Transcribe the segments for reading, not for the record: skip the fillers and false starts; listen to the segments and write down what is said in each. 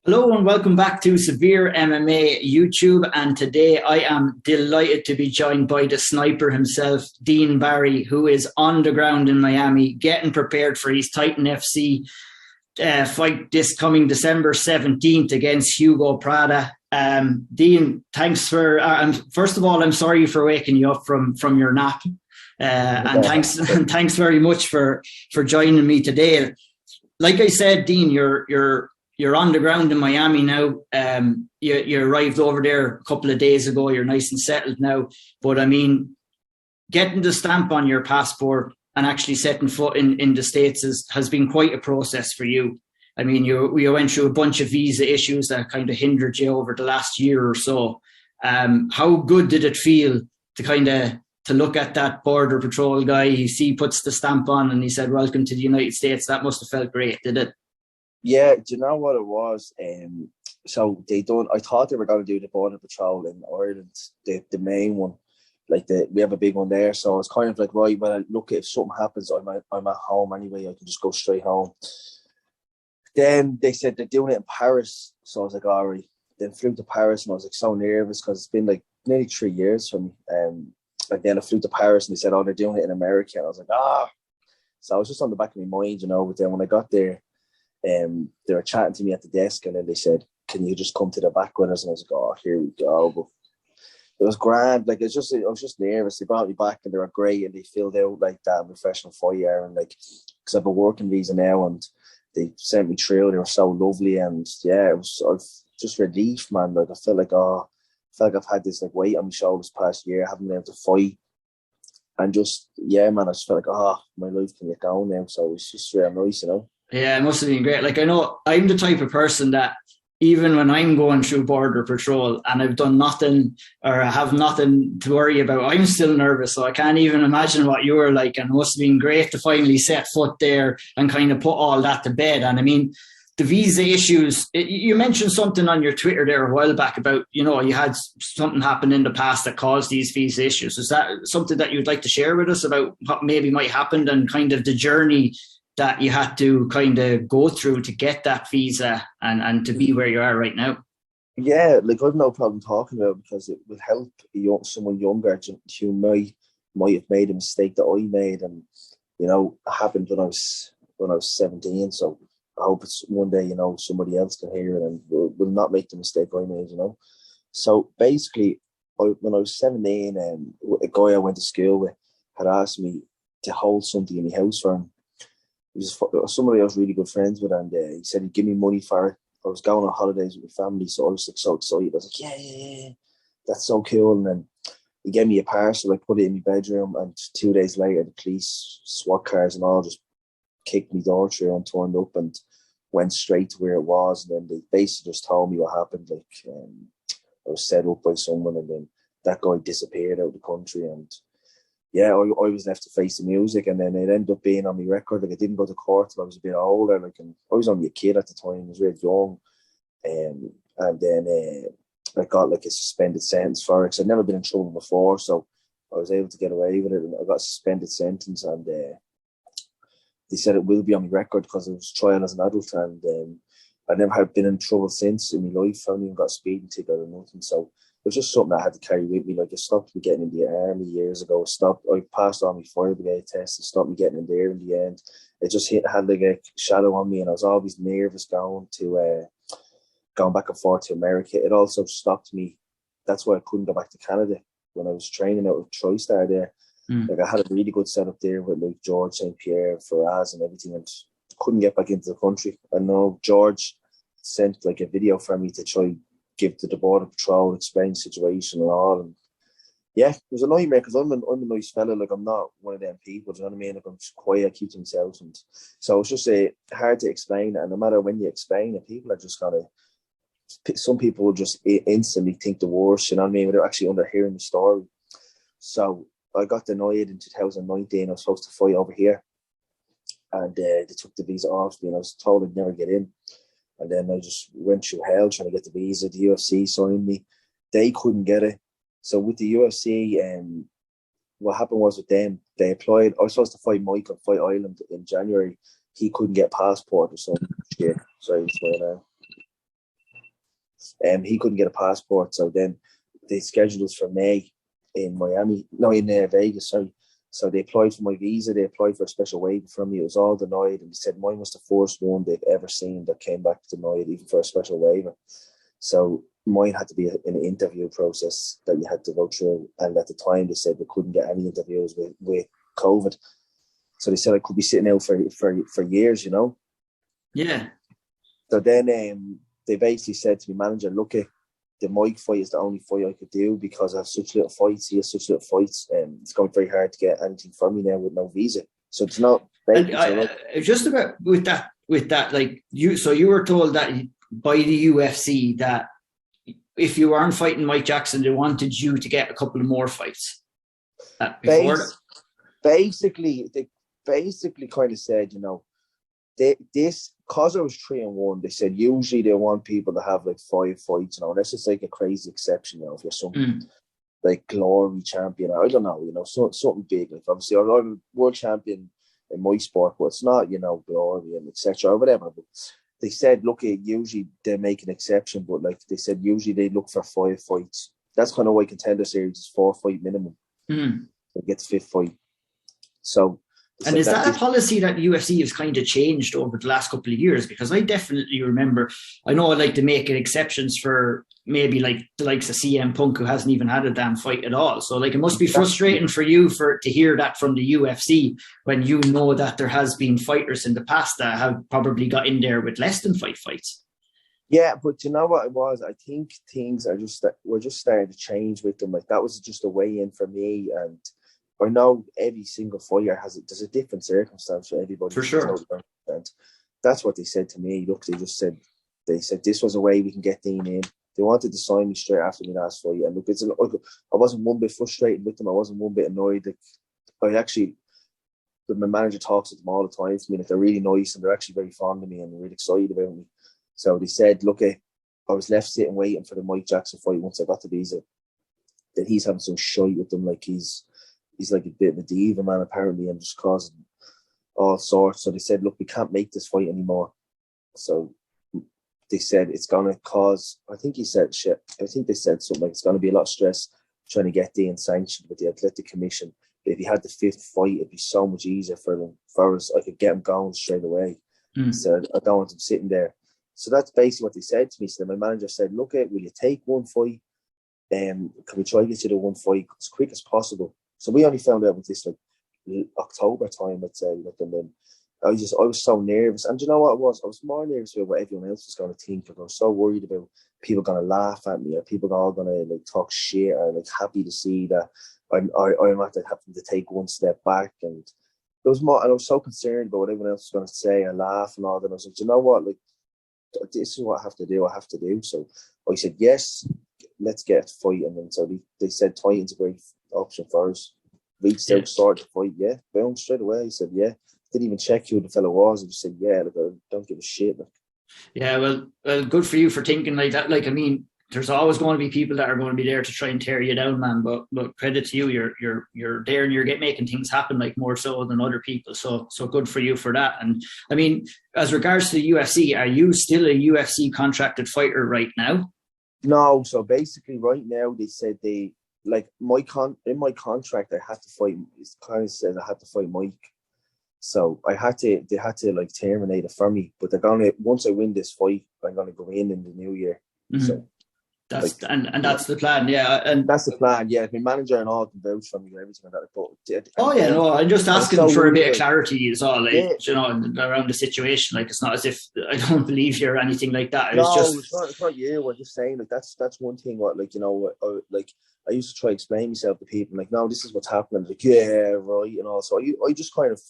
Hello and welcome back to Severe MMA YouTube. And today I am delighted to be joined by the sniper himself, Dean Barry, who is on the ground in Miami, getting prepared for his Titan FC fight this coming December 17th against Hugo Prada. Dean, thanks for. First of all, I'm sorry for waking you up from your nap, and thanks very much for joining me today. Like I said, Dean, you're on the ground in Miami now. You arrived over there a couple of days ago. You're nice and settled now. But I mean, getting the stamp on your passport and actually setting foot in the States has been quite a process for you. I mean, you went through a bunch of visa issues that kind of hindered you over the last year or so. How good did it feel to look at that border patrol guy? He puts the stamp on and he said, "Welcome to the United States." That must have felt great, did it? Yeah, do you know what it was? So I thought they were going to do the border patrol in Ireland, the main one. We have a big one there. So it's kind of like, right, well, look, if something happens, I'm at home anyway. I can just go straight home. Then they said they're doing it in Paris. So I was like, all right. Then flew to Paris and I was like so nervous because it's been like nearly 3 years for me. And then I flew to Paris and they said, oh, they're doing it in America. And I was like, ah. So I was just on the back of my mind, But then when I got there, they were chatting to me at the desk and then they said, can you just come to the back with us? And I was like, oh, here we go. But it was grand. I was just nervous. They brought me back and they were great and they filled out like that professional fire. And because I have a working visa now and they sent me through. They were so lovely. And yeah, I was just relief, man. I felt like I've had this weight on my shoulders past year. I haven't been able to fight. And just, yeah, man, I just felt like, my life can get going now. So it's just really nice, Yeah, it must have been great. I know I'm the type of person that even when I'm going through border patrol and I've done nothing or I have nothing to worry about, I'm still nervous. So I can't even imagine what you were like. And it must have been great to finally set foot there and kind of put all that to bed. And I mean, the visa issues, you mentioned something on your Twitter there a while back about, you had something happen in the past that caused these visa issues. Is that something that you'd like to share with us about what maybe might happen and kind of the journey that you had to kind of go through to get that visa and to be where you are right now? Yeah, I've no problem talking about it because it would help someone younger who might have made a mistake that I made, and it happened when I was 17. So I hope it's one day somebody else can hear it and will not make the mistake I made. So basically, when I was 17, a guy I went to school with had asked me to hold something in my house for him. He was somebody I was really good friends with, and he said he'd give me money for it. I was going on holidays with my family, so I was so excited. I was like, yeah, that's so cool. And then he gave me a parcel. I put it in my bedroom, and 2 days later, the police, SWAT cars and all just kicked me door through and turned up and went straight to where it was. And then they basically just told me what happened. I was set up by someone, and then that guy disappeared out of the country, and yeah, I was left to face the music, and then it ended up being on my record. I didn't go to court till I was a bit older. And I was only a kid at the time. I was really young, and then I got a suspended sentence for it. Cause I'd never been in trouble before, so I was able to get away with it. And I got a suspended sentence, and they said it will be on my record because I was trial as an adult, and I never have been in trouble since in my life. I haven't even got a speeding ticket or nothing. So it was just something I had to carry with me. It stopped me getting in the army years ago. I passed on my fire brigade test. It stopped me getting in there in the end. It just had a shadow on me, and I was always nervous going back and forth to America. It also stopped me. That's why I couldn't go back to Canada when I was training out with TriStar there. I had a really good setup there with George St. Pierre, Faraz and everything, and couldn't get back into the country. I know George sent a video for me to try give to the border patrol, explain the situation and all. And yeah, it was a nightmare because I'm a nice fella. I'm not one of them people, do you know what I mean? I'm just quiet, I keep to myself. And so it's just hard to explain. And no matter when you explain it, people are just some people will just instantly think the worst, you know what I mean, without actually underhearing the story. So I got denied in 2019. I was supposed to fight over here, and they took the visa off me, and I was told I'd never get in. And then I just went through hell trying to get the visa. The UFC signed me. They couldn't get it. So with the UFC, what happened was with them, they applied. I was supposed to fight Mike on Fight Island in January. He couldn't get passport or something. Yeah, sorry, it's going on. He couldn't get a passport, so then they scheduled us for May in Vegas, sorry. So they applied for my visa, they applied for a special waiver from me. It was all denied, and they said mine was the first one they've ever seen that came back denied, even for a special waiver. So mine had to be an interview process that you had to go through, and at the time they said they couldn't get any interviews with COVID. So they said I could be sitting out for years, you know. Yeah. So then they basically said to me, manager, look, the Mike fight is the only fight I could do because I have such little fights. He has such little fights, and it's going very hard to get anything from me now with no visa. So it's not. Just about with that, like you. So you were told that by the UFC that if you weren't fighting Mike Jackson, they wanted you to get a couple of more fights. Basically, they kind of said, you know, this, because I was 3-1, they said usually they want people to have like 5 fights, you know, unless it's like a crazy exception, you know, if you're some like glory champion, I don't know, you know, something big. Like obviously I'm a world champion in my sport, but it's not, you know, glory and etc. or whatever. But they said, look, usually they make an exception, but like they said, usually they look for 5 fights. That's kind of why Contender Series is 4 fight minimum. To get the 5th fight. So. And is that a policy that UFC has kind of changed over the last couple of years? Because I definitely remember, I know I like to make exceptions for maybe like the likes of CM Punk, who hasn't even had a damn fight at all. So like it must be frustrating for you to hear that from the UFC when you know that there has been fighters in the past that have probably got in there with less than 5 fights. Yeah, but you know what it was? I think things we're just starting to change with them. Like that was just a way in for me, and I know every single fighter there's a different circumstance for everybody. For sure. And that's what they said to me. Look, they said this was a way we can get Dean in. They wanted to sign me straight after my last fight. And look, I wasn't one bit frustrated with them. I wasn't one bit annoyed. My manager talks to them all the time to me. Like, they're really nice and they're actually very fond of me and they're really excited about me. So they said, look, I was left sitting waiting for the Mike Jackson fight once I got the visa. That he's having some shite with them, like he's like a bit of a diva, man, apparently, and just causing all sorts. So they said, look, we can't make this fight anymore. So they said it's going to cause, I think they said something like it's going to be a lot of stress trying to get Dean sanctioned with the Athletic Commission. But if he had the 5th fight, it'd be so much easier for us. I could get him going straight away. So I don't want him sitting there. So that's basically what they said to me. So my manager said, look, will you take one fight? Can we try to get you the one fight as quick as possible? So we only found out with this like October time, I'd say. Like, and then I was so nervous. And you know what it was? I was more nervous about what everyone else was going to think. I was so worried about people going to laugh at me, or people all going to like talk shit, or like happy to see that I'm after having to take one step back. And it was more, and I was so concerned about what everyone else was going to say and laugh and all that. I was like, you know what? Like, this is what I have to do. So I said, yes, let's get a fight. And then so they said Titan's a great option for us. Reached out, started the fight, yeah. Boom, straight away. He said, yeah. Didn't even check who the fellow was. I just said, yeah, look, I don't give a shit. Like. Yeah, well, good for you for thinking like that. Like, I mean, there's always going to be people that are going to be there to try and tear you down, man. But credit to you, you're there and you're making things happen, like more so than other people. So good for you for that. And I mean, as regards to the UFC, are you still a UFC contracted fighter right now? No. So basically, right now they said in my contract I had to fight. It kind of says I had to fight Mike. So they had to like terminate it for me. But they're gonna, once I win this fight, I'm gonna go in the new year. Mm-hmm. So. That's that's the plan, yeah. And that's the plan, yeah. My manager and all can vouch for me and everything like that. But I'm just asking for a bit of clarity is all, like, you know, around the situation. Like, it's not as if I don't believe you or anything like that. It's not you. We're just saying, like, that's one thing. What, like, you know, I used to try to explain myself to people, like, no, this is what's happening. Like, yeah, right, and all. So I just kind of,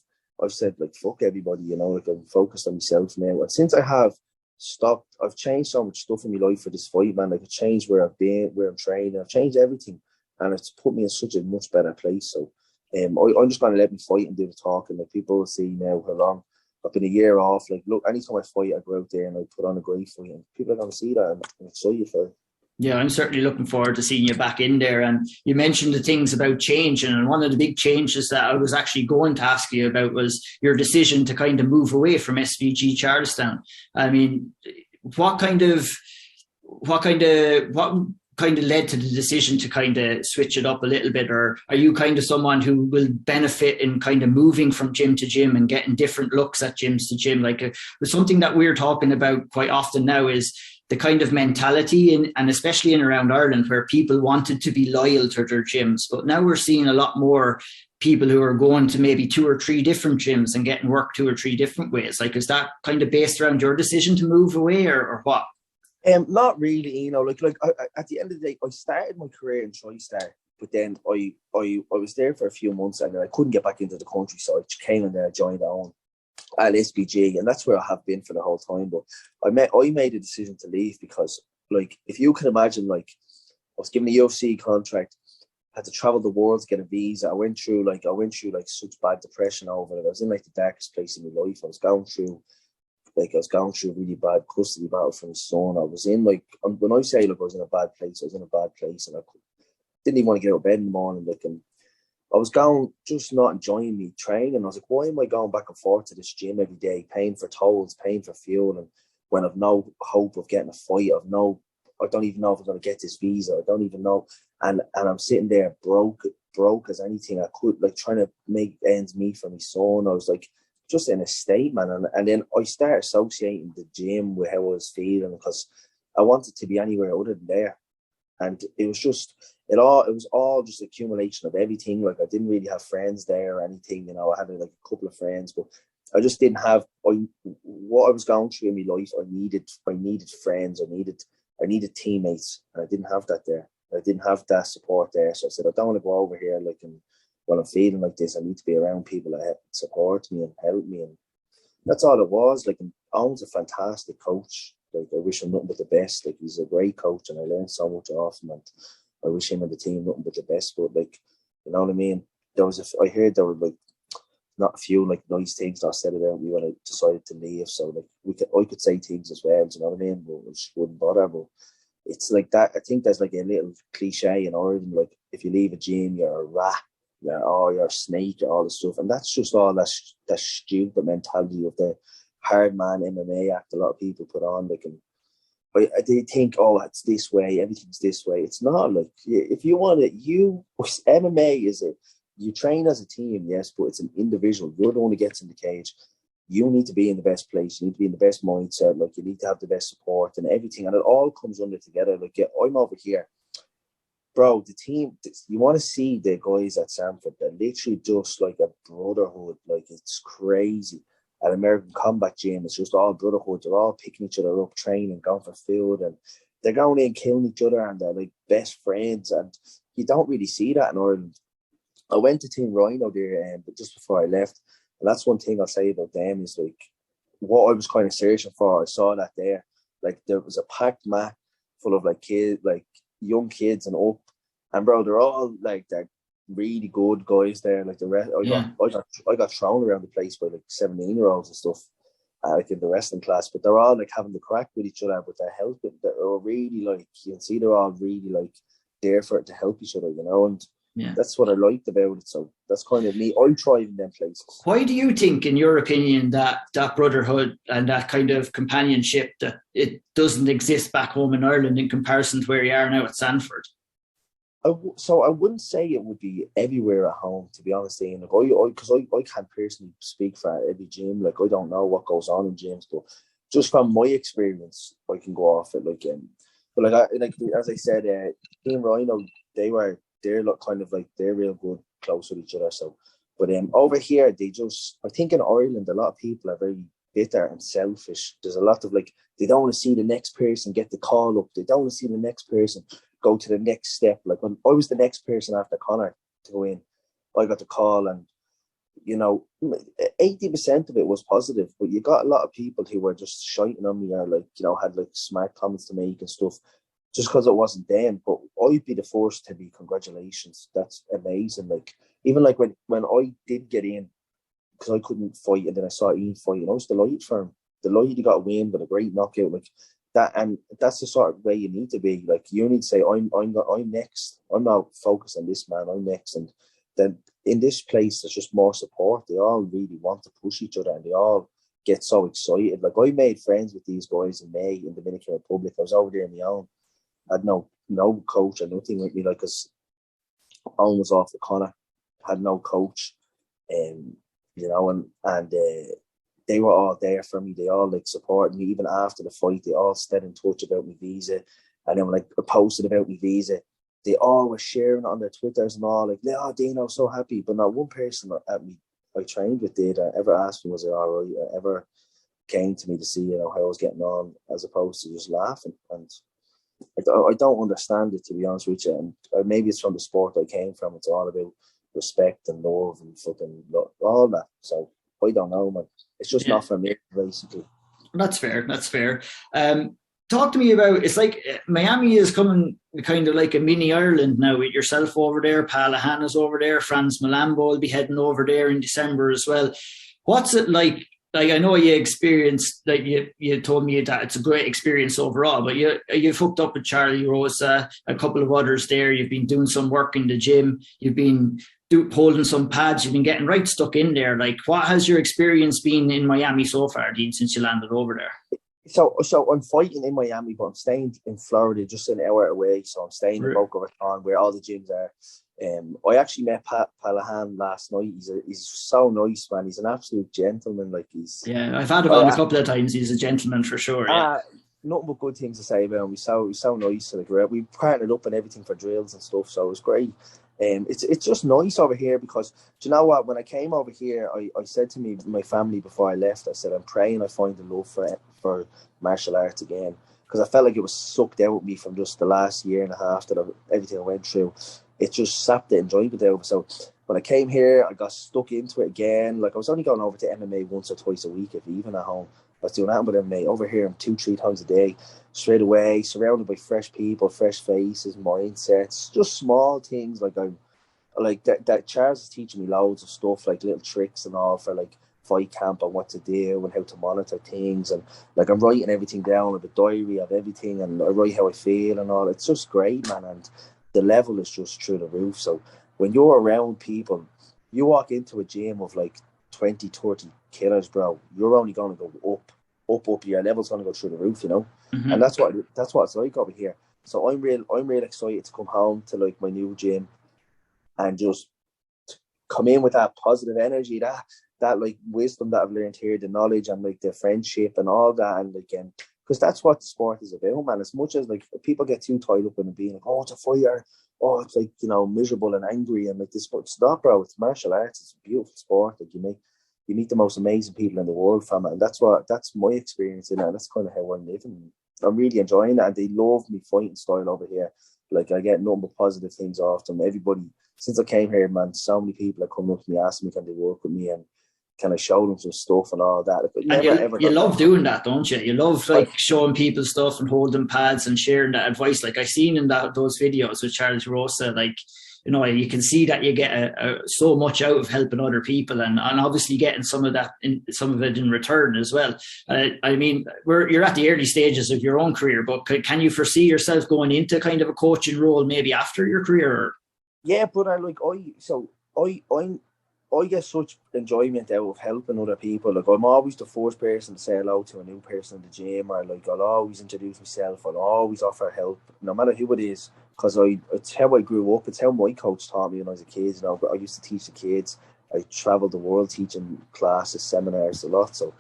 I've said, like, fuck everybody, you know, like, I'm focused on myself now. And since I have stopped, I've changed so much stuff in my life for this fight, man. Like, I've changed where I've been, where I'm training, I've changed everything, and it's put me in such a much better place. So I'm just going to let me fight and do the talking. Like, people will see now how long I've been a year off. Like, look, anytime I fight, I go out there and I put on a great fight, and people are going to see that, and I'm excited for it. Yeah, I'm certainly looking forward to seeing you back in there. And you mentioned the things about changing, and one of the big changes that I was actually going to ask you about was your decision to kind of move away from SBG Charlestown. I mean, what kind of what kind of led to the decision to kind of switch it up a little bit? Or are you kind of someone who will benefit in kind of moving from gym to gym and getting different looks at gyms to gym? Like something that we're talking about quite often now is the kind of mentality and especially in around Ireland where people wanted to be loyal to their gyms. But now we're seeing a lot more people who are going to maybe 2 or 3 different gyms and getting work 2 or 3 different ways. Like, is that kind of based around your decision to move away or what? Not really, you know, like I, at the end of the day, I started my career in TriStar, but then I was there for a few months and then I couldn't get back into the country, so I came in there, joined on at SBG, and that's where I have been for the whole time. But I made a decision to leave because, like, if you can imagine, like, I was given a UFC contract, had to travel the world to get a visa. I went through such bad depression over it. I was in like the darkest place in my life. I was going through a really bad custody battle for my son. I was in when I say look, I was in a bad place, and I didn't even want to get out of bed in the morning. Like, and I was going, just not enjoying me training. I was like, why am I going back and forth to this gym every day, paying for tolls, paying for fuel, and when I've no hope of getting a fight, I don't even know if I'm going to get this visa. I don't even know. And I'm sitting there broke as anything I could, like trying to make ends meet for my son. I was like, just in a state, man. And then I started associating the gym with how I was feeling because I wanted to be anywhere other than there. And it was all just accumulation of everything. Like, I didn't really have friends there or anything, you know. I had like a couple of friends, but I just didn't have what I was going through in my life. I needed friends. I needed teammates, and I didn't have that there. I didn't have that support there. So I said, I don't want to go over here and when I'm feeling like this, I need to be around people that support me and help me. And that's all it was. Like, Owen's a fantastic coach. Like, I wish him nothing but the best. Like, he's a great coach and I learned so much off him, and I wish him and the team nothing but the best. But, like, you know what I mean? I heard there were like not a few like nice things that I said about me when I decided to leave. So like I could say things as well, do you know what I mean? But which wouldn't bother. But it's like that. I think there's like a little cliche in Ireland, like if you leave a gym, you're a rat, you're a snake, all this stuff, and that's just all that stupid mentality of the hard man MMA act a lot of people put on. Like, and they think, oh, it's this way, everything's this way. It's not. Like, if you want it, MMA is you train as a team, yes, but it's an individual. You're the one who gets in the cage. You need to be in the best place. You need to be in the best mindset. Like, you need to have the best support and everything. And it all comes under together. Like, I'm over here. Bro, the team, you want to see the guys at Sanford. They're literally just like a brotherhood. Like, it's crazy. At American Combat Gym, it's just all brotherhood. They're all picking each other up, training, going for food. And they're going in, killing each other. And they're like best friends. And you don't really see that in Ireland. I went to Team Rhino there but just before I left. And that's one thing I'll say about them is like what I was kind of searching for. I saw that there. Like, there was a packed mat full of like kids, like young kids and up. And bro, they're all like, they're really good guys there. Like the rest, I got thrown around the place by like 17-year-olds and stuff, like in the wrestling class. But they're all like having the crack with each other, but they're helping. They're really like, you can see they're all really like there to help each other, you know. And that's what I liked about it. So that's kind of me. I thrive in them places. Why do you think, in your opinion, that brotherhood and that kind of companionship, that it doesn't exist back home in Ireland in comparison to where you are now at Sanford? So I wouldn't say it would be everywhere at home, to be honest. Ian. Like, because I can't personally speak for every gym. Like, I don't know what goes on in gyms, but just from my experience, I can go off it. Like, but like as I said, Team Rhino, they're kind of like, they're real good, close with each other. So, but over here, I think in Ireland, a lot of people are very bitter and selfish. There's a lot of like, they don't want to see the next person get the call up. They don't want to see the next person go to the next step. Like, when I was the next person after Connor to go in, I got the call, and 80% of it was positive, but you got a lot of people who were just shiting on me or like, had like smart comments to make and stuff, just because it wasn't them. But I'd be the first to be congratulations. That's amazing. Like, even like when I did get in, because I couldn't fight, and then I saw Ian fight, and I was delighted for him. Delighted he got a win with a great knockout. Like that, and that's the sort of way you need to be. Like, you need to say, I'm next. I'm not focused on this man. I'm next. And then in this place, there's just more support. They all really want to push each other, and they all get so excited. Like, I made friends with these boys in May in Dominican Republic. I was over there on my own. I had no coach or nothing with me, like, because Owen was off the corner, had no coach, you know, and they were all there for me. They all like supported me, even after the fight. They all stayed in touch about my visa, and then when I posted about my visa, they all were sharing on their Twitters and all, like, "Oh, Dino, so happy." But not one person at me I trained with did ever asked me, "Was I all right?" Or ever came to me to see, you know, how I was getting on, as opposed to just laughing. And I don't understand it, to be honest with you. And maybe it's from the sport I came from. It's all about respect and love and fucking all that. So I don't know, man. It's just not for me, basically. That's fair. That's fair. Talk to me about, it's like Miami is coming kind of like a mini Ireland now, with yourself over there, Palahana's over there, Franz Malambo will be heading over there in December as well. What's it like? Like, I know you experienced, like you told me that it's a great experience overall, but you've hooked up with Charlie Rosa, a couple of others there. You've been doing some work in the gym. You've been holding some pads. You've been getting right stuck in there. Like, what has your experience been in Miami so far, Dean, since you landed over there? So I'm fighting in Miami, but I'm staying in Florida, just an hour away. So I'm staying in Boca Raton, where all the gyms are. I actually met Palahan last night. He's so nice, man. He's an absolute gentleman. Like, I've had him on a couple of times. He's a gentleman for sure. Yeah. Nothing but good things to say about him. He's so nice. Like, we partnered up and everything for drills and stuff, so it was great. It's just nice over here, because do you know what? When I came over here, I said to my family before I left, I said, I'm praying I find the love for martial arts again, because I felt like it was sucked out of me from just the last year and a half that everything I went through. It just sapped the enjoyment out of it. So when I came here, I got stuck into it again. Like, I was only going over to MMA once or twice a week, if even at home. I was doing that with MMA. Over here, I'm 2-3 times a day, straight away, surrounded by fresh people, fresh faces, mindsets, just small things. Like, I'm like that Charles is teaching me loads of stuff, like little tricks and all for like fight camp and what to do and how to monitor things. And like, I'm writing everything down, I have a diary of everything, and I write how I feel and all. It's just great, man. And the level is just through the roof. So when you're around people, you walk into a gym of like 20, 30 killers, bro, you're only going to go up. Your level's going to go through the roof, you know. Mm-hmm. And that's what it's like over here. So I'm real excited to come home to like my new gym and just come in with that positive energy, that like wisdom that I've learned here, the knowledge and like the friendship and all that. And again, because that's what the sport is about, man. As much as like people get too tied up in it being like, oh, it's a fighter, oh, it's like, you know, miserable and angry and like this, but it's not, bro. It's martial arts. It's a beautiful sport. Like, you meet the most amazing people in the world from it, and that's my experience in it. And that's kind of how I'm living. I'm really enjoying it, and they love me fighting style over here. Like, I get nothing but positive things off them. Everybody, since I came here, man, so many people have come up to me, asking me can they work with me, and can I show them some stuff and all that. But you love doing that, don't you? You love like showing people stuff and holding pads and sharing that advice. Like, I seen in those videos with Charles Rosa, like, you know, you can see that you get so much out of helping other people, and obviously getting some of it in return as well. I mean, you're at the early stages of your own career, but can you foresee yourself going into kind of a coaching role maybe after your career? Yeah, but I get such enjoyment out of helping other people. Like, I'm always the first person to say hello to a new person in the gym, or like, I'll always introduce myself. I'll always offer help, no matter who it is, because it's how I grew up. It's how my coach taught me when I was a kid. You know, I used to teach the kids. I travelled the world teaching classes, seminars, a lot. So,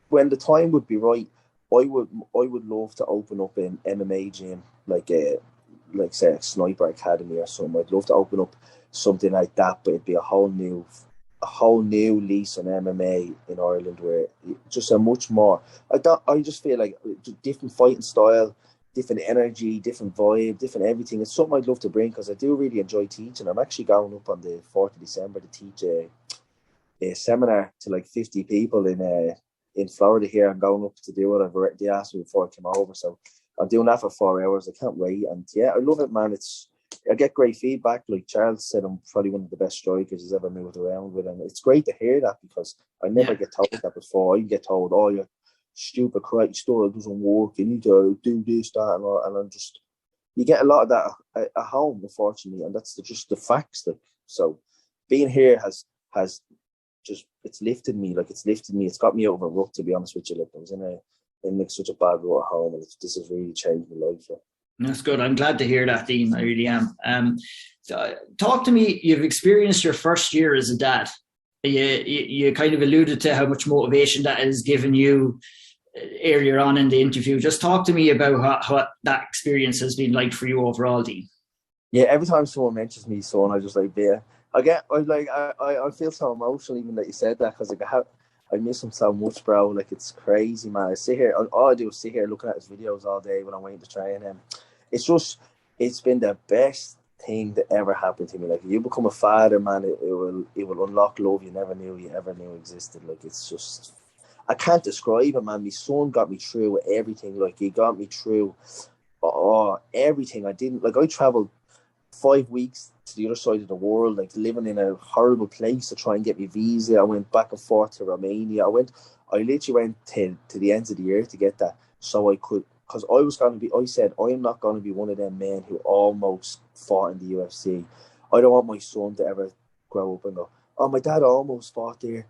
when the time would be right, I would love to open up an MMA gym, like say a Sniper Academy or something. I'd love to open up something like that, but it'd be a whole new lease on MMA in Ireland, where just a much more. I just feel like different fighting style, different energy, different vibe, different everything. It's something I'd love to bring, because I do really enjoy teaching. I'm actually going up on the 4th of December to teach a seminar to like 50 people in Florida here. I'm going up to do it. They asked me before I came over, so I'm doing that for 4 hours. I can't wait. And yeah, I love it, man. I get great feedback. Like Charles said, I'm probably one of the best strikers he's ever moved around with. And it's great to hear that, because I never get told that before. I get told, oh, you're stupid, karate style doesn't work. You need to do this, that, and all. And you get a lot of that at home, unfortunately. And that's just the facts. Like, so being here has it's lifted me. Like, it's lifted me. It's got me out of a rut, to be honest with you. Like, I was in like such a bad rut at home, and this has really changed my life. Like. That's good. I'm glad to hear that, Dean. I really am. So talk to me. You've experienced your first year as a dad. You kind of alluded to how much motivation that has given you earlier on in the interview. Just talk to me about what that experience has been like for you overall, Dean. Yeah, every time someone mentions me, son, I just like, yeah. I feel so emotional even that you said that, because like I miss him so much, bro. Like, it's crazy, man. I sit here, all I do is sit here looking at his videos all day when I'm waiting to train him. It's been the best thing that ever happened to me. Like, if you become a father, man, it will unlock love you never knew existed. Like, it's just, I can't describe it, man. My son got me through everything. Like, he got me through everything. I traveled 5 weeks to the other side of the world, like living in a horrible place to try and get me visa. I went back and forth to Romania. I literally went to the ends of the earth to get that, so I could, because I said, I'm not going to be one of them men who almost fought in the UFC. I don't want my son to ever grow up and go, oh, my dad almost fought there.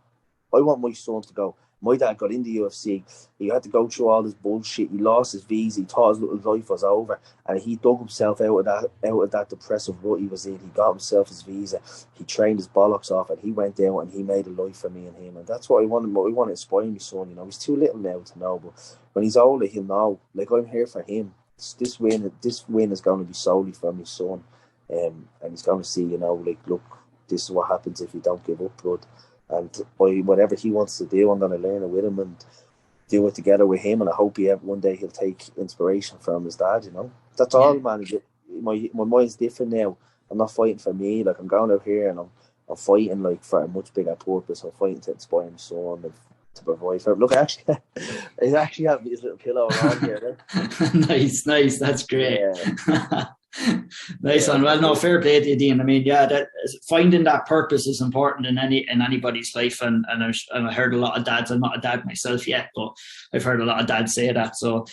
I want my son to go, my dad got in the UFC. He had to go through all this bullshit. He lost his visa. He thought his little life was over, and he dug himself out of that depressive rut he was in. He got himself his visa. He trained his bollocks off, and he went out and he made a life for me and him. And that's what I want. I want to inspire my son. You know, he's too little now to know, but when he's older, he'll know. Like, I'm here for him. This win is going to be solely for my son, and he's going to see. You know, like, look, this is what happens if you don't give up, blood. And whatever he wants to do, I'm going to learn it with him and do it together with him. And I hope one day he'll take inspiration from his dad, you know. That's all, man. My mind's different now. I'm not fighting for me. Like, I'm going out here and I'm fighting, like, for a much bigger purpose. I'm fighting to inspire my son and to provide for him. Look, I actually have his little pillow around here. Nice. That's great. Yeah. Nice one. Well, no, fair play to you, Dean. I mean, yeah, finding that purpose is important in anybody's life, and I heard a lot of dads. I'm not a dad myself yet, but I've heard a lot of dads say that. So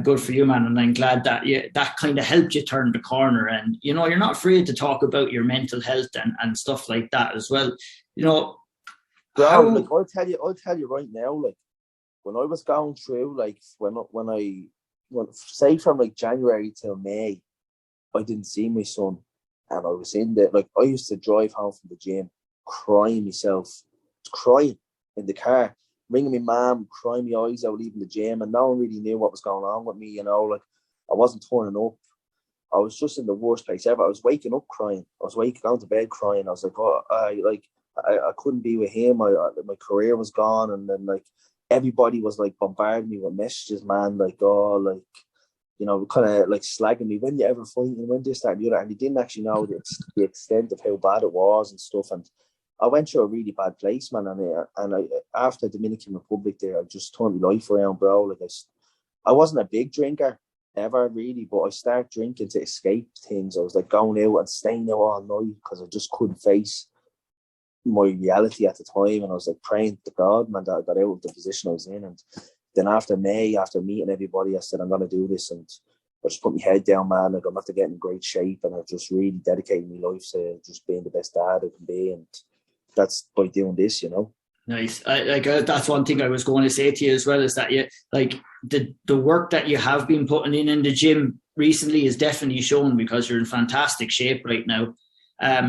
good for you, man. And I'm glad that that kind of helped you turn the corner. And you know, you're not afraid to talk about your mental health and stuff like that as well. You know, like, I'll tell you right now, like, when I was going through, like, when say from like January till May, I didn't see my son, and I was in there. Like, I used to drive home from the gym, crying in the car, ringing my mum, crying my eyes out, leaving the gym, and no one really knew what was going on with me. You know, like, I wasn't turning up. I was just in the worst place ever. I was waking up crying. I was going to bed crying. I was like, oh, I couldn't be with him. My career was gone, and then, like, everybody was like bombarding me with messages, man. Like, oh, like, you know, kind of like slagging me, when you ever fight, and when this, that, and the other. And they didn't actually know the extent of how bad it was and stuff. And I went through a really bad place, man. And I after Dominican Republic there, I just turned my life around, bro. Like, I wasn't a big drinker ever, really, but I started drinking to escape things. I was like going out and staying out all night because I just couldn't face my reality at the time. And I was like praying to God, man, that I got out of the position I was in. And then after May, after meeting everybody, I said, I'm going to do this. And I just put my head down, man. Like, I'm have to get in great shape. And I've just really dedicated my life to just being the best dad I can be. And that's by doing this, you know. Nice. That's one thing I was going to say to you as well, is that you, like, the work that you have been putting in the gym recently is definitely shown, because you're in fantastic shape right now.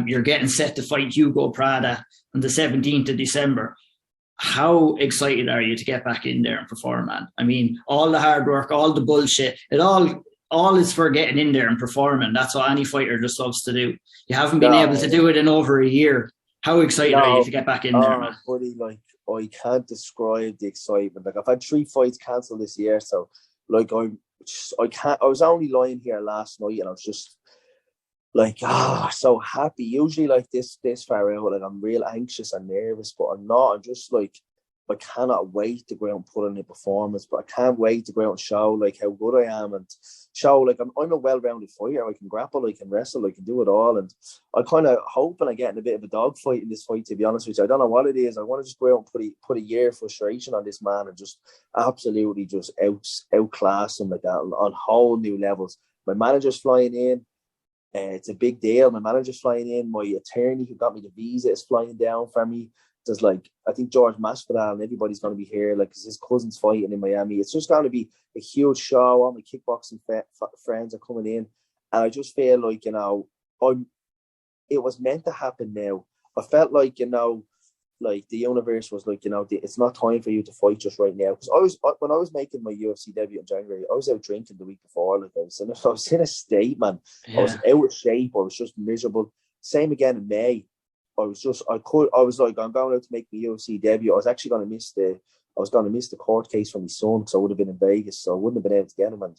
You're getting set to fight Hugo Prada on the 17th of December. How excited are you to get back in there and perform, man? I mean, all the hard work, all the bullshit, it all is for getting in there and performing. That's what any fighter just loves to do. You haven't been able to do it in over a year. How excited are you to get back in there, man? Buddy, like, I can't describe the excitement. Like, I've had 3 fights cancelled this year, so like, I was only lying here last night, and I was just like, so happy. Usually, like, this far out, like, I'm real anxious and nervous, but I'm not. I'm just like, I cannot wait to go out and put in a performance, but I can't wait to go out and show, like, how good I am, and show, like, I'm a well-rounded fighter. I can grapple, I can wrestle, I can do it all. And I kind of hoping I get in a bit of a dogfight in this fight, to be honest with you. I don't know what it is. I want to just go out and put a year of frustration on this man and just absolutely just outclass him like that on whole new levels. My manager's flying in. It's a big deal. My manager's flying in. My attorney who got me the visa is flying down for me. there's like, I think George Masvidal and everybody's going to be here, like, 'cause his cousin's fighting in Miami. It's just going to be a huge show. All my kickboxing friends are coming in, and I just feel like, you know, it was meant to happen now. I felt like, you know, like the universe was like, you know, it's not time for you to fight just right now. Because when I was making my UFC debut in January, I was out drinking the week before. Like, I was in a state, man. Yeah. I was out of shape. I was just miserable. Same again in May. I was like, I'm going out to make my UFC debut. I was actually going to miss the court case for my son, because I would have been in Vegas, so I wouldn't have been able to get him. And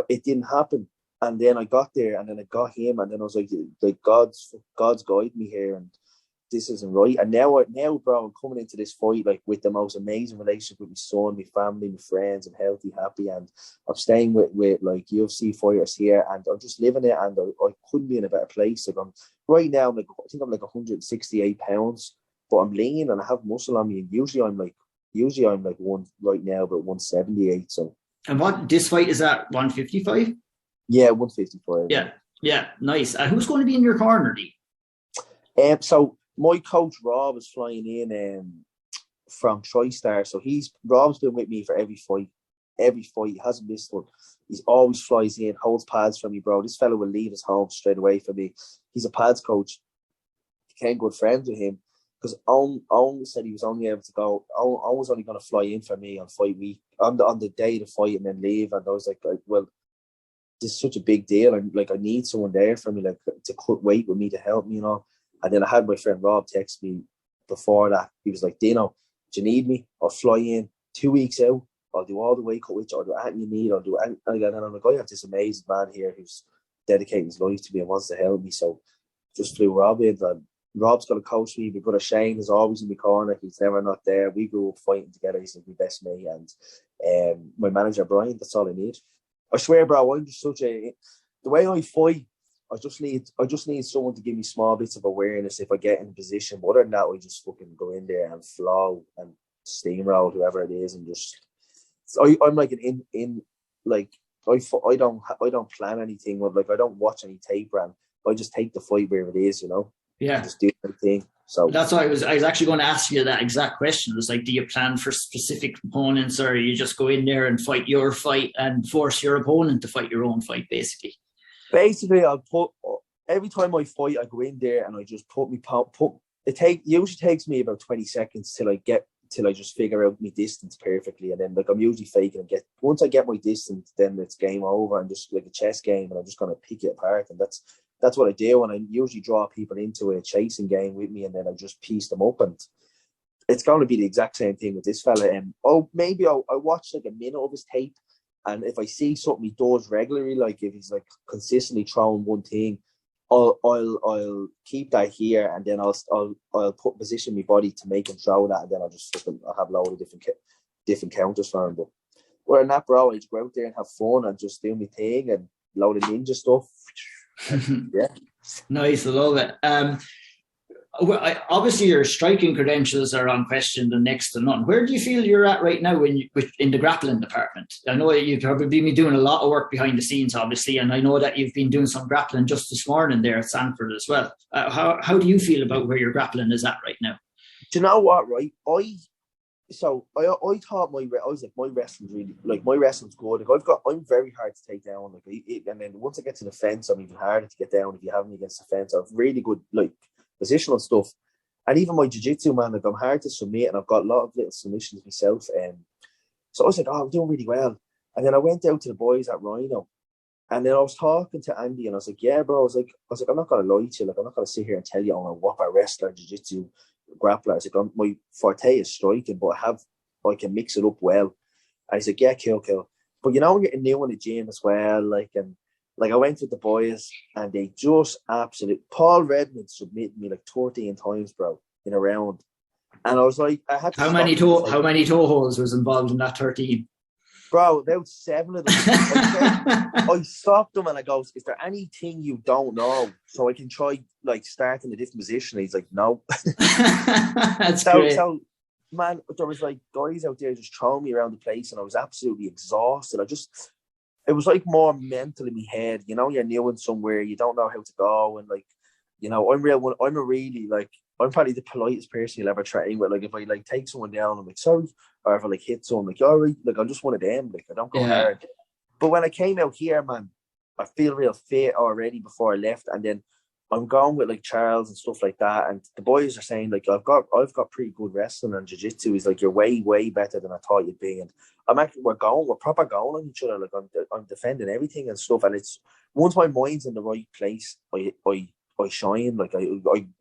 it didn't happen. And then I got there, and then I got him, and then I was like God's guided me here, and this isn't right. And now, bro, I'm coming into this fight like with the most amazing relationship with my son, my family, my friends. I'm healthy, happy, and I'm staying with like UFC fighters here, and I'm just living it. And I couldn't be in a better place. Like, right now, I think I'm like 168 pounds, but I'm lean and I have muscle on me. And usually I'm like one right now, about 178. So. And what this fight is at 155? Yeah, 155. Yeah, nice. Who's going to be in your corner, Lee? So my coach Rob is flying in from TriStar. So Rob's been with me for every fight. He hasn't missed one. He always flies in, holds pads for me, bro. This fellow will leave his home straight away for me. He's a pads coach. Became good friends with him, because Owen said he was only able to go. Owen was only going to fly in for me on fight week, on the day to fight, and then leave. And I was like, well, this is such a big deal, and like, I need someone there for me, like, to cut weight with me, to help me, you know. And then I had my friend Rob text me before that. He was like, Dino, do you need me? I'll fly in 2 weeks out. I'll do all the weight cut with you. I'll do anything you need. I'll do anything. And I'm like, I have this amazing man here who's dedicating his life to me and wants to help me. So just flew Rob in. And Rob's going to coach me. My brother Shane is always in my corner. He's never not there. We grew up fighting together. He's like my best mate. And my manager, Brian, that's all I need. I swear, bro, I'm just the way I fight, I just need someone to give me small bits of awareness if I get in a position. But other than that, I just fucking go in there and flow and steamroll whoever it is, and just I'm like I don't plan anything. Like, I don't watch any tape, and I just take the fight where it is, you know. Yeah, just do my thing. So that's why I was actually going to ask you that exact question. It was like, do you plan for specific opponents, or you just go in there and fight your fight and force your opponent to fight your own fight, basically? Basically, every time I fight, I go in there and I just usually takes me about 20 seconds till I just figure out my distance perfectly, and then like, I'm usually faking and once I get my distance, then it's game over, and just like a chess game, and I'm just gonna pick it apart. And that's what I do, and I usually draw people into a chasing game with me, and then I just piece them up. And it's going to be the exact same thing with this fella. Maybe I'll watch like a minute of his tape, and if I see something he does regularly, like if he's like consistently throwing one thing, I'll keep that here, and then I'll position my body to make him throw that, and then I'll have a load of different counters for him. But other than that, bro, I just go out there and have fun and just do my thing and load of ninja stuff. Yeah, nice. I love it. Obviously, your striking credentials are unquestioned and next to none. Where do you feel you're at right now in the grappling department? I know you've probably been doing a lot of work behind the scenes, obviously, and I know that you've been doing some grappling just this morning there at Sanford as well. How do you feel about where your grappling is at right now? Do you know what? Right, I thought my wrestling's really, like, my wrestling's good. Like, I'm very hard to take down. Like, and then once I get to the fence, I'm even harder to get down if you have me against the fence. I have really good, like, positional stuff, and even my jiu-jitsu, man, like, I'm hard to submit, and I've got a lot of little submissions myself. So I was like, I'm doing really well. And then I went out to the boys at Rhino, and then I was talking to Andy, and I was like, yeah, bro, I was like, I'm not gonna lie to you, like, I'm not gonna sit here and tell you I'm a whopper wrestler, jiu-jitsu, grappler. I was like, my forte is striking, but I can mix it up well. And he's like, yeah, cool. But you know, when you're new in the gym as well, like, and like, I went with the boys, and they just Paul Redmond submitted me like 13 times, bro, in a round. And I was like, I had to how many toe holds was involved in that 13? Bro, about 7 of them. I stopped them and I goes, is there anything you don't know so I can try, like, starting a different position? And he's like, no. That's great. So, man, there was like guys out there just throwing me around the place, and I was absolutely exhausted. It was like more mental in my head. You know, you're new in somewhere, you don't know how to go, and like, you know, I'm a really, like, I'm probably the politest person you'll ever train with. Like if I like take someone down, I'm like sorry, or if I like hit someone, like all right, like I'm just one of them. Like I don't go hard. But when I came out here, man, I feel real fit already before I left, and then I'm going with like Charles and stuff like that, and the boys are saying like I've got pretty good wrestling and jiu-jitsu. He's like, you're way better than I thought you'd be, and we're proper going on each other. Like I'm defending everything and stuff, and it's once my mind's in the right place, I shine. Like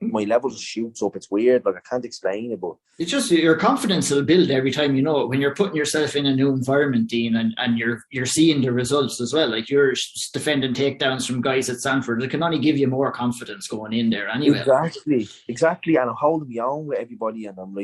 my level just shoots up. It's weird. Like I can't explain it, but it's just your confidence will build every time, you know, when you're putting yourself in a new environment, Dean, and you're seeing the results as well. Like you're defending takedowns from guys at Sanford. It can only give you more confidence going in there anyway. Exactly. And I'm holding my own with everybody, and I'm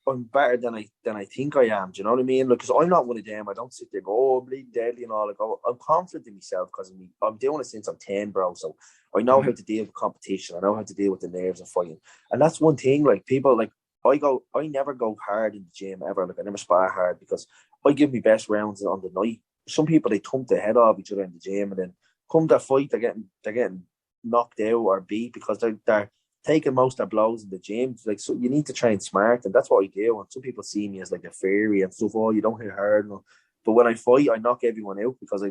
I'm better than I think I am. Do you know what I mean? Like, because I'm not one of them. I don't sit there and go, oh, bleeding deadly and all. Like, I'm confident in myself because I'm doing it since I'm 10, bro. So I know how to deal with competition. I know how to deal with the nerves of fighting. And that's one thing. Like people, like I never go hard in the gym ever. Like I never spar hard because I give my best rounds on the night. Some people, they thump the head off each other in the gym, and then come that fight, they're getting knocked out or beat because they're taking most of their blows in the gym. Like, so you need to train smart, and that's what I do. And some people see me as like a fairy and stuff. Oh, you don't hit hard, but when I fight, I knock everyone out because I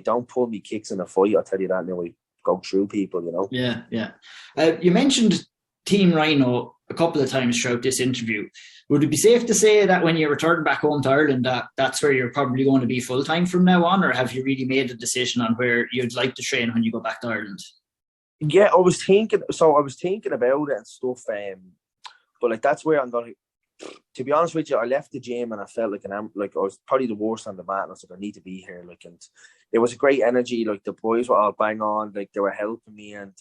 don't pull me kicks in a fight. I'll tell you that now. I go through people, you know. Yeah. You mentioned Team Rhino a couple of times throughout this interview. Would it be safe to say that when you return back home to Ireland, that's where you're probably going to be full time from now on, or have you really made a decision on where you'd like to train when you go back to Ireland? Yeah, I was thinking about it and stuff, but like that's where I'm going to be honest with you. I left the gym and I felt like I was probably the worst on the mat, and I was like, I need to be here. Like, and it was a great energy. Like the boys were all bang on, like they were helping me, and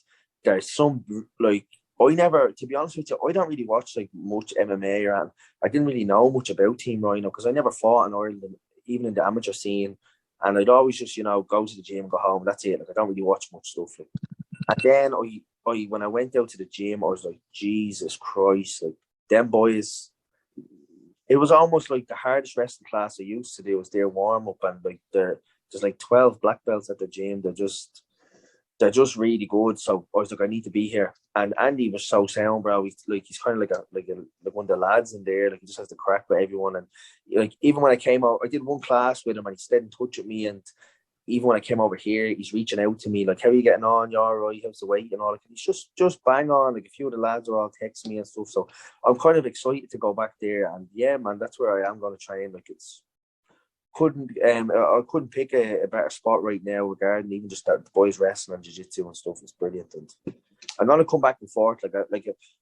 there's some like to be honest with you, I don't really watch like much MMA, or I didn't really know much about Team Rhino because I never fought in Ireland, even in the amateur scene, and I'd always just go to the gym and go home. That's it. Like I don't really watch much stuff. Like. And then I when I went out to the gym, I was like, Jesus Christ, like them boys. It was almost like the hardest wrestling class I used to do was their warm up, and like there's like 12 black belts at the gym. They're just really good. So I was like, I need to be here. And Andy was so sound, bro. He's kind of like one of the lads in there. Like he just has to crack with everyone. And like even when I came out, I did one class with him, and he stayed in touch with me. And even when I came over here, he's reaching out to me like, how are you getting on? You all right? How's the weight and all that? He's just bang on. Like a few of the lads are all texting me and stuff. So I'm kind of excited to go back there. And yeah, man, that's where I am going to train. Like I couldn't pick a better spot right now regarding even just the boys wrestling and jiu-jitsu and stuff. It's brilliant. And I'm going to come back and forth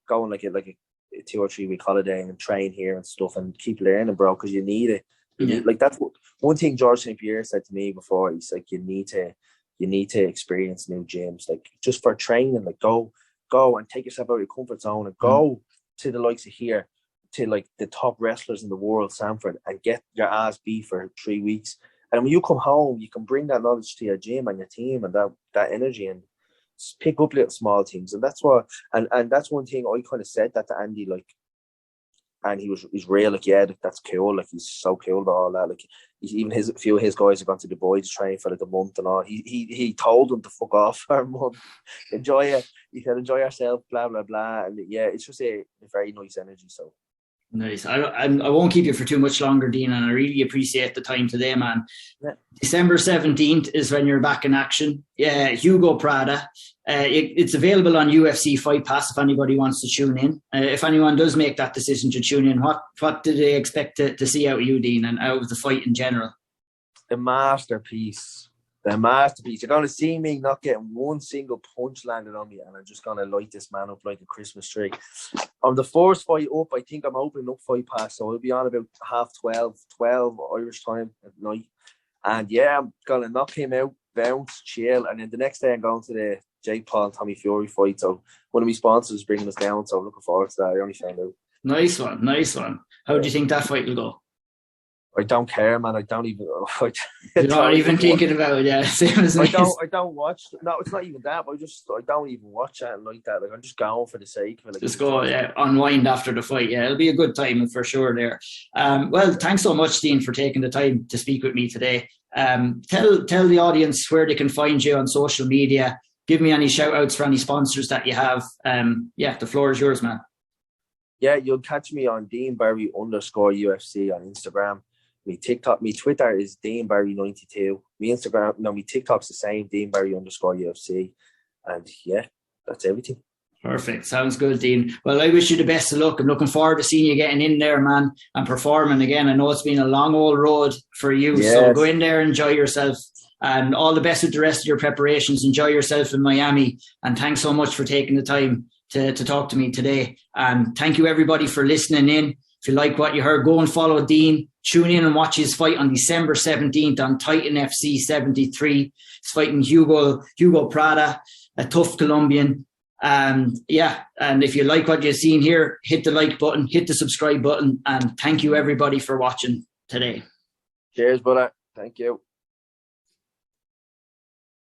going like a 2 or 3 week holiday and train here and stuff and keep learning, bro, because you need it. Like that's one thing George St. Pierre said to me before. He's like, you need to experience new gyms, like just for training. Like go and take yourself out of your comfort zone and go to the likes of here, to like the top wrestlers in the world, Sanford, and get your ass beat for 3 weeks. And when you come home, you can bring that knowledge to your gym and your team and that energy, and pick up little small things. And that's what and that's one thing I kind of said that to Andy, like. And he's real, like, yeah, that's cool. Like, he's so cool about all that. Like, a few of his guys have gone to Dubai to train for like a month and all. He told them to fuck off for a month, enjoy it. He said, enjoy yourself, blah blah blah. And yeah, it's just a very nice energy. So nice. I won't keep you for too much longer, Dean, and I really appreciate the time today, man. Yeah. December 17th is when you're back in action. Yeah, Hugo Prada. It's available on UFC Fight Pass if anybody wants to tune in. If anyone does make that decision to tune in, what do they expect to see out of you, Dean, and out of the fight in general? The masterpiece. You're going to see me not getting one single punch landed on me, and I'm just going to light this man up like a Christmas tree. On the first fight up, I think I'm opening up Fight Pass, so I'll be on about 12 Irish time at night. And yeah, I'm going to knock him out, bounce, chill, and then the next day I'm going to the Jake Paul and Tommy Fury fight. So one of my sponsors is bringing us down, so I'm looking forward to that. I only found out. Nice one. How do you think that fight will go? I don't care, man. I don't even. You're not even thinking about it, yeah. Same as me. I don't watch. No, it's not even that. But I don't even watch it like that. Like I'm just going for the sake of it. Like, just go, unwind after the fight. Yeah, it'll be a good time for sure. There. Well, thanks so much, Dean, for taking the time to speak with me today. Tell the audience where they can find you on social media. give me any shout outs for any sponsors that you have. The floor is yours, man. Yeah, you'll catch me on DeanBarry_UFC on Instagram. Me Twitter is DeanBarry92. Me TikTok's the same, DeanBarry_UFC. And yeah, that's everything. Perfect. Sounds good, Dean. Well, I wish you the best of luck. I'm looking forward to seeing you getting in there, man, and performing again. I know it's been a long old road for you. Yes. So go in there, enjoy yourself, and all the best with the rest of your preparations. Enjoy yourself in Miami. And thanks so much for taking the time to talk to me today. And thank you, everybody, for listening in. If you like what you heard, go and follow Dean. Tune in and watch his fight on December 17th on Titan FC 73. He's fighting Hugo Prada, a tough Colombian. And if you like what you've seen here, hit the like button, hit the subscribe button, and thank you everybody for watching today. Cheers, brother. Thank you.